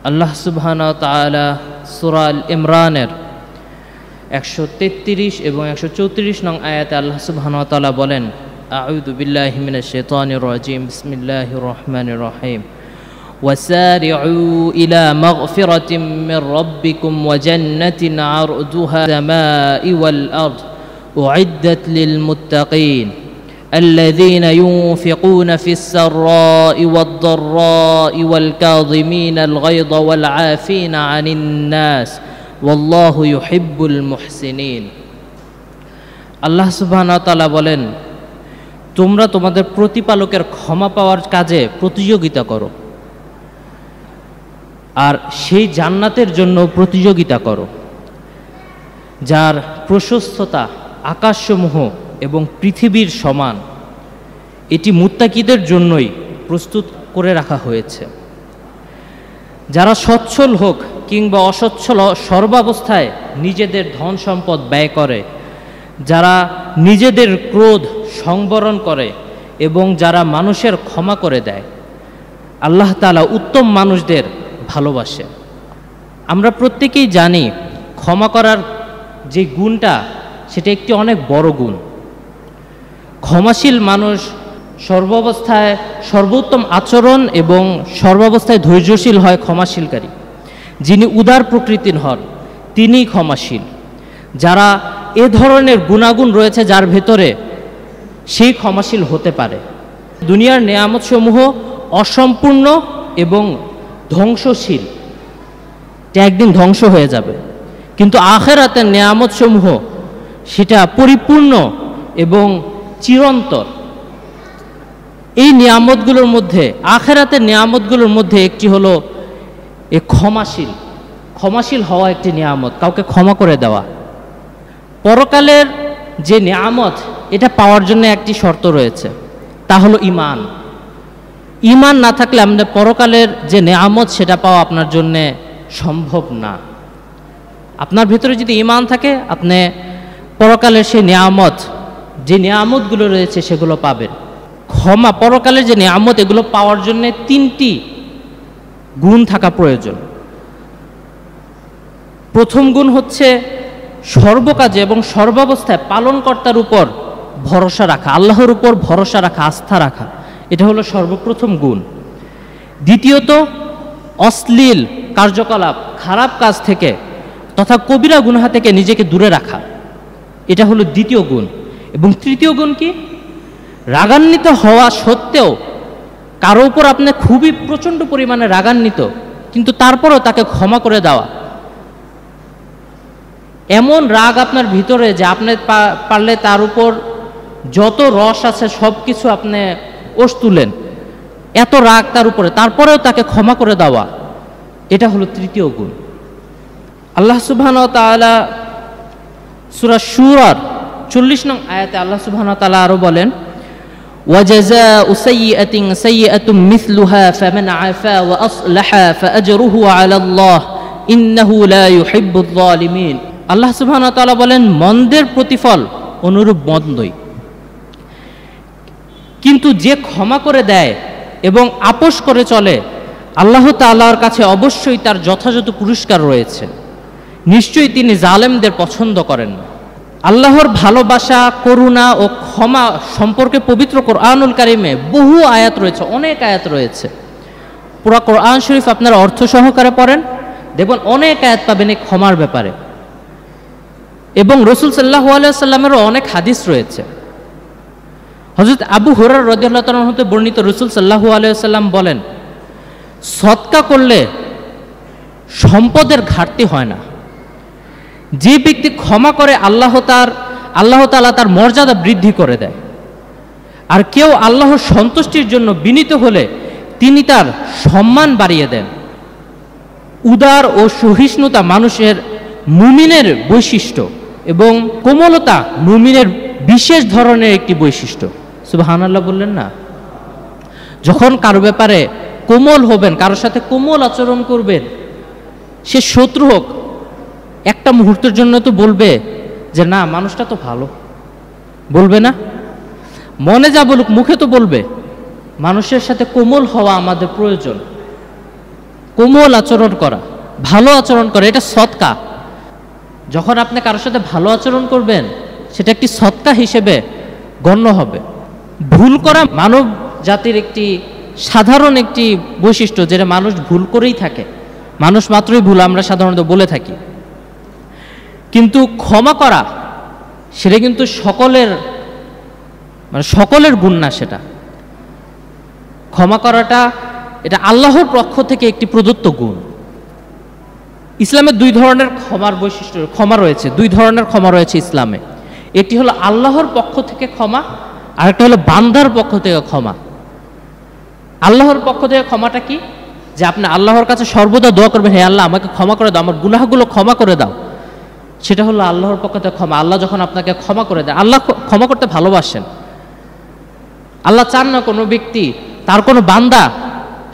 আল্লাহ সুবহানাহু ওয়া তাআলা সূরা আল ইমরানের 133 এবং 134 নং আয়াতে আল্লাহ সুবহানাহু ওয়া তাআলা বলেন, আউযু বিল্লাহি মিনাশ শাইতানির রাজিম, বিসমিল্লাহির রহমানির রহিম, ওয়াসারি'উ ইলা মাগফিরাতিম মির রাব্বিকুম ওয়া জান্নাতিন আরদুহা আস-সামাই ওয়াল আরদ উ'ইদ্দাত লিল মুত্তাকিন الذين ينفقون في السراء والضراء والكاظمين الغيظ والعافين عن الناس والله يحب المحسنين। আল্লাহ সুবহানাহু ওয়া তাআলা বলেন, তোমরা তোমাদের প্রতিপালকের ক্ষমা পাওয়ার কাজে প্রতিযোগিতা করো আর সেই জান্নাতের জন্য প্রতিযোগিতা করো যার প্রশস্ততা আকাশসমূহ এবং পৃথিবীর সমান। এটি মুত্তাকিদের জন্যই প্রস্তুত করে রাখা হয়েছে। যারা সচ্ছল হোক কিংবা অসচ্ছল সর্বাবস্থায় নিজেদের ধন সম্পদ ব্যয় করে, যারা নিজেদের ক্রোধ সংবরণ করে এবং যারা মানুষের ক্ষমা করে দেয়, আল্লাহ তাআলা উত্তম মানুষদের ভালোবাসে। আমরা প্রত্যেকেই জানি ক্ষমা করার যে গুণটা সেটা একটি অনেক বড় গুণ। ক্ষমাশীল মানুষ সর্বাবস্থায় সর্বোত্তম আচরণ এবং সর্বাবস্থায় ধৈর্যশীল হয় ক্ষমাশীলকারী। যিনি উদার প্রকৃতির হন তিনিই ক্ষমাশীল। যারা এ ধরনের গুণাগুণ রয়েছে যার ভেতরে, সেই ক্ষমাশীল হতে পারে। দুনিয়ার নেয়ামতসমূহ অসম্পূর্ণ এবং ধ্বংসশীল, এটা একদিন ধ্বংস হয়ে যাবে, কিন্তু আখিরাতের নেয়ামতসমূহ সেটা পরিপূর্ণ এবং চিরন্তর। এই নিয়ামতগুলোর মধ্যে, আখিরাতের নিয়ামতগুলোর মধ্যে একটি হলো এই ক্ষমাশীল হওয়া একটি নিয়ামত, কাউকে ক্ষমা করে দেওয়া। পরকালের যে নিয়ামত, এটা পাওয়ার জন্য একটি শর্ত রয়েছে, তা হলো ঈমান। ঈমান না থাকলে আমাদের পরকালের যে নিয়ামত সেটা পাওয়া আপনার জন্যে সম্ভব না। আপনার ভিতরে যদি ঈমান থাকে, আপনি পরকালের সেই নিয়ামত, যে নিয়ামতগুলো রয়েছে সেগুলো পাবেন। ক্ষমা, পরকালের যে নিয়ামত, এগুলো পাওয়ার জন্য তিনটি গুণ থাকা প্রয়োজন। প্রথম গুণ হচ্ছে সর্বকাজে এবং সর্বাবস্থায় পালনকর্তার উপর ভরসা রাখা, আল্লাহর উপর ভরসা রাখা, আস্থা রাখা, এটা হলো সর্বপ্রথম গুণ। দ্বিতীয়ত অশ্লীল কার্যকলাপ, খারাপ কাজ থেকে তথা কবিরা গুনাহ থেকে নিজেকে দূরে রাখা, এটা হলো দ্বিতীয় গুণ। এবং তৃতীয় গুণ কি? রাগান্বিত হওয়া সত্ত্বেও কারো উপর আপনি খুবই প্রচণ্ড পরিমাণে রাগান্বিত, কিন্তু তারপরও তাকে ক্ষমা করে দেওয়া। এমন রাগ আপনার ভিতরে যে আপনি পারলে তার উপর যত রস আছে সব কিছু আপনি ওষ তুলেন, এত রাগ তার উপরে, তারপরেও তাকে ক্ষমা করে দেওয়া, এটা হলো তৃতীয় গুণ। আল্লাহ সুবহানাহু ওয়া তাআলা সূরা সূরার 40 নং আয়াতে আল্লাহ সুবহানাহু ওয়া তাআলা আরো বলেন, ওয়াজাযাউ সাইয়্যাতিন সাইয়্যাতুম মিসলুহা ফামান আফা ওয়া আসলাহা ফাআজরুহু আলাল্লাহ ইন্নাহু লা ইউহিব্বুয যালিমিন। আল্লাহ সুবহানাহু ওয়া তাআলা বলেন, মন্দের প্রতিফল অনুরূপ মন্দই, কিন্তু যে ক্ষমা করে দেয় এবং আপোষ করে চলে, আল্লাহ তাআলার কাছে অবশ্যই তার যথাযথ পুরস্কার রয়েছে। নিশ্চয়ই তিনি জালেমদের পছন্দ করেন না। আল্লাহর ভালোবাসা, করুণা ও ক্ষমা সম্পর্কে পবিত্র কোরআনুল কারিমে বহু আয়াত রয়েছে, অনেক আয়াত রয়েছে। পুরা কোরআন শরীফ আপনারা অর্থ সহকারে পড়েন, দেখবেন অনেক আয়াত পাবেন এই ক্ষমার ব্যাপারে। এবং রাসূল সাল্লাল্লাহু আলাইহি ওয়াসাল্লামেরও অনেক হাদিস রয়েছে। হযরত আবু হুরায়রা রাদিয়াল্লাহু তাআলা হতে বর্ণিত, রাসূল সাল্লাল্লাহু আলাইহি ওয়াসাল্লাম বলেন, সদকা করলে সম্পদের ঘাটতি হয় না। যে ব্যক্তি ক্ষমা করে আল্লাহ তাআলা তার মর্যাদা বৃদ্ধি করে দেয়। আর কেউ আল্লাহর সন্তুষ্টির জন্য বিনীত হলে তিনি তার সম্মান বাড়িয়ে দেন। উদার ও সহিষ্ণুতা মানুষের মুমিনের বৈশিষ্ট্য এবং কোমলতা মুমিনের বিশেষ ধরনের একটি বৈশিষ্ট্য। সুবহানাল্লাহ বললেন না? যখন কারো ব্যাপারে কোমল হবেন, কারোর সাথে কোমল আচরণ করবেন, সে শত্রু হোক, একটা মুহূর্তের জন্য তো বলবে যে না, মানুষটা তো ভালো, বলবে না? মনে যা বলুক, মুখে তো বলবে। মানুষের সাথে কোমল হওয়া আমাদের প্রয়োজন। কোমল আচরণ করা, ভালো আচরণ করা, এটা সদকা। যখন আপনি কারোর সাথে ভালো আচরণ করবেন সেটা একটি সদকা হিসেবে গণ্য হবে। ভুল করা মানব জাতির একটি সাধারণ একটি বৈশিষ্ট্য, যেটা মানুষ ভুল করেই থাকে, মানুষ মাত্রই ভুল আমরা সাধারণত বলে থাকি। কিন্তু ক্ষমা করা সেটা কিন্তু সকলের গুণ না। সেটা ক্ষমা করাটা এটা আল্লাহর পক্ষ থেকে একটি প্রদত্ত গুণ। ইসলামে দুই ধরনের ক্ষমা রয়েছে, দুই ধরনের ক্ষমা রয়েছে ইসলামে। একটি হলো আল্লাহর পক্ষ থেকে ক্ষমা, আর একটা হলো বান্দার পক্ষ থেকে ক্ষমা। আল্লাহর পক্ষ থেকে ক্ষমাটা কি? যে আপনি আল্লাহর কাছে সর্বদা দোয়া করবেন, হে আল্লাহ আমাকে ক্ষমা করে দাও, আমার গুনাহগুলো ক্ষমা করে দাও। সেটা হলো আল্লাহর পক্ষ থেকে ক্ষমা। আল্লাহ যখন আপনাকে ক্ষমা করে দেয়, আল্লাহ ক্ষমা করতে ভালোবাসেন। আল্লাহ চান না কোনো ব্যক্তি, তার কোনো বান্দা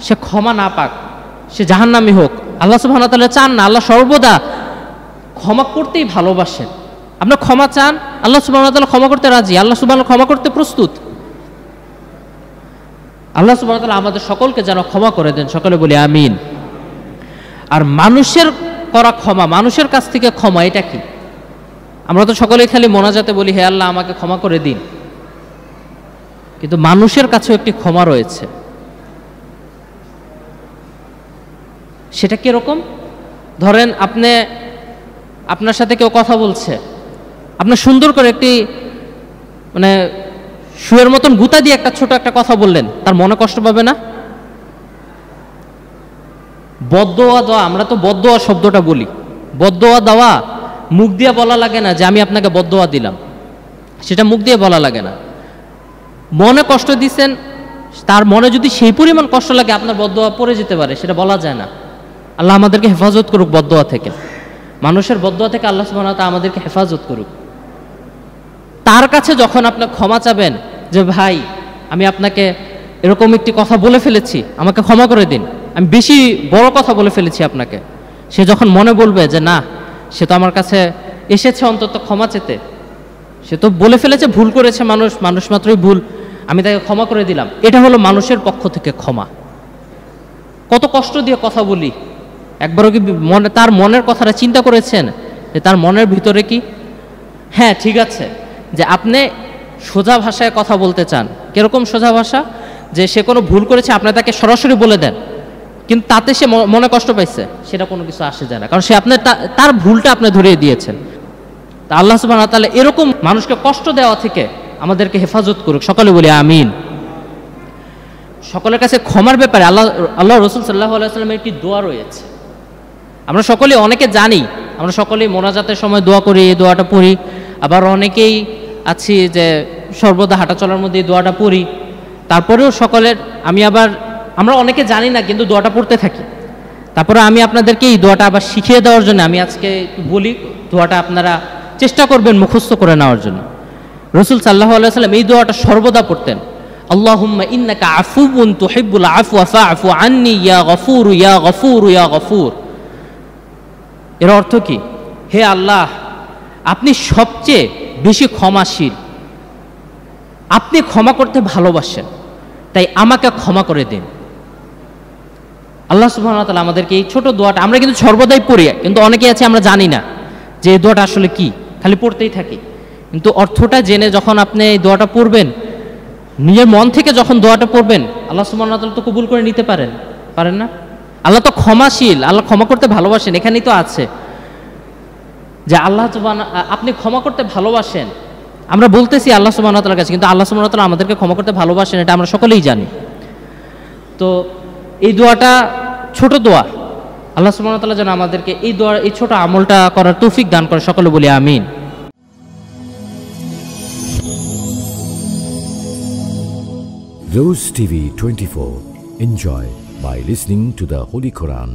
সে ক্ষমা না পাক, সে জাহান্নামী হোক। আল্লাহ সুবহানাহু ওয়া তাআলা চান না, আল্লাহ সর্বদা ক্ষমা করতেই ভালোবাসেন। আপনি ক্ষমা চান, আল্লাহ সুবহানাহু ওয়া তাআলা ক্ষমা করতে রাজি, আল্লাহ সুবহানাহু ক্ষমা করতে প্রস্তুত। আল্লাহ সুবহানাহু ওয়া তাআলা আমাদের সকলকে যেন ক্ষমা করে দেন, সকলে বলি আমিন। আর মানুষের করা ক্ষমা, মানুষের কাছ থেকে ক্ষমা, এটা কি? আমরা তো সকলেই খালি মোনাজাতে বলি হে আল্লাহ আমাকে ক্ষমা করে দিন, কিন্তু মানুষের কাছেও একটি ক্ষমা রয়েছে। সেটা কিরকম? ধরেন আপনার সাথে কেউ কথা বলছে, আপনি সুন্দর করে একটি শুয়ের মতন গুতা দিয়ে একটা ছোট একটা কথা বললেন, তার মনে কষ্ট পাবে না? বদদোয়া দেওয়া, আমরা তো বদদোয়া শব্দটা বলি, বদদোয়া দেওয়া মুখ দিয়ে বলা লাগে না যে আমি আপনাকে বদদোয়া দিলাম, সেটা মুখ দিয়ে বলা লাগে না। মনে কষ্ট দিচ্ছেন, তার মনে যদি সেই পরিমাণ কষ্ট লাগে আপনার বদদোয়া পড়ে যেতে পারে, সেটা বলা যায় না। আল্লাহ আমাদেরকে হেফাজত করুক বদদোয়া থেকে, মানুষের বদদোয়া থেকে আল্লাহ সুবহানাহু ওয়া তাআলা আমাদেরকে হেফাজত করুক। তার কাছে যখন আপনি ক্ষমা চাবেন যে ভাই আমি আপনাকে এরকম একটি কথা বলে ফেলেছি, আমাকে ক্ষমা করে দিন, আমি বেশি বড় কথা বলে ফেলেছি আপনাকে, সে যখন মনে বলবে যে না, সে তো আমার কাছে এসেছে অন্তত ক্ষমা চেতে, সে তো বলে ফেলেছে, ভুল করেছে, মানুষ মাত্রই ভুল, আমি তাকে ক্ষমা করে দিলাম, এটা হলো মানুষের পক্ষ থেকে ক্ষমা। কত কষ্ট দিয়ে কথা বলি, একবারও কি তার মনের কথাটা চিন্তা করেছেন যে তার মনের ভিতরে কি? হ্যাঁ ঠিক আছে যে আপনি সোজা ভাষায় কথা বলতে চান, কিরকম সোজা ভাষা? যে সে কোনো ভুল করেছে আপনি তাকে সরাসরি বলে দেন, কিন্তু তাতে সে মনে কষ্ট পাইছে, সেটা কোনো কিছু আসে যায় না, কারণ সে তার ভুলটা আপনি ধরিয়ে দিয়েছেন। তা আল্লাহ সুবহানাহু ওয়া তাআলা এরকম মানুষকে কষ্ট দেওয়া থেকে আমাদেরকে হেফাজত করুক, সকলে বলি আমিন। সকলের কাছে ক্ষমার ব্যাপারে আল্লাহ রাসূল সাল্লাল্লাহু আলাইহি ওয়াসাল্লামের একটি দোয়া রয়েছে, আমরা সকলে অনেকে জানি, আমরা সকলেই মোনাজাতের সময় দোয়া করি, এই দোয়াটা পড়ি। আবার অনেকেই আছি যে সর্বদা হাঁটা চলার মধ্যে এই দোয়াটা পড়ি, তারপরেও আমরা অনেকে জানি না কিন্তু দোয়াটা পড়তে থাকি। তারপরে আমি আপনাদেরকে এই দোয়াটা আবার শিখিয়ে দেওয়ার জন্য আমি আজকে বলি, দোয়াটা আপনারা চেষ্টা করবেন মুখস্থ করে নেওয়ার জন্য। রাসূল সাল্লাল্লাহু আলাইহি ওয়াসাল্লাম এই দোয়াটা সর্বদা পড়তেন, আল্লাহুম্মা ইন্নাকা আফুউন তুহিব্বুল আফওয়া ফাআফু আন্নী ইয়া গফুর ইয়া গফুর ইয়া গফুর। এর অর্থ কি? হে আল্লাহ, আপনি সবচেয়ে বেশি ক্ষমাশীল, আপনি ক্ষমা করতে ভালোবাসেন, তাই আমাকে ক্ষমা করে দিন। আল্লাহ সুবহানাহু ওয়া তাআলা আমাদেরকে এই ছোট দোয়াটা আমরা কিন্তু সর্বদাই পড়ি, কিন্তু অনেকেই আছে আমরা জানি না যে এই দোয়াটা আসলে কি, খালি পড়তেই থাকি। কিন্তু অর্থটা জেনে যখন আপনি এই দোয়াটা পড়বেন, নিজের মন থেকে যখন দোয়াটা পড়বেন, আল্লাহ সুবহানাহু ওয়া তাআলা তো কবুল করে নিতে পারেন না? আল্লাহ তো ক্ষমাশীল, আল্লাহ ক্ষমা করতে ভালোবাসেন, এখানেই তো আছে যে আল্লাহ আপনি ক্ষমা করতে ভালোবাসেন। আমরা বলতেছি আল্লাহ সুবহানাহু ওয়া তাআলার কাছে, কিন্তু আল্লাহ সুবহানাহু ওয়া তাআলা আমাদেরকে ক্ষমা করতে ভালোবাসেন, এটা আমরা সকলেই জানি। তো এই দোয়াটা ছোট দোয়া, আল্লাহ সুবহানাহু ওয়া তাআলা যেন আমাদেরকে এই ছোট আমলটা করার তৌফিক দান করে, সকলে বলি আমিন। Rose TV 24. Enjoy by listening to the Holy Quran.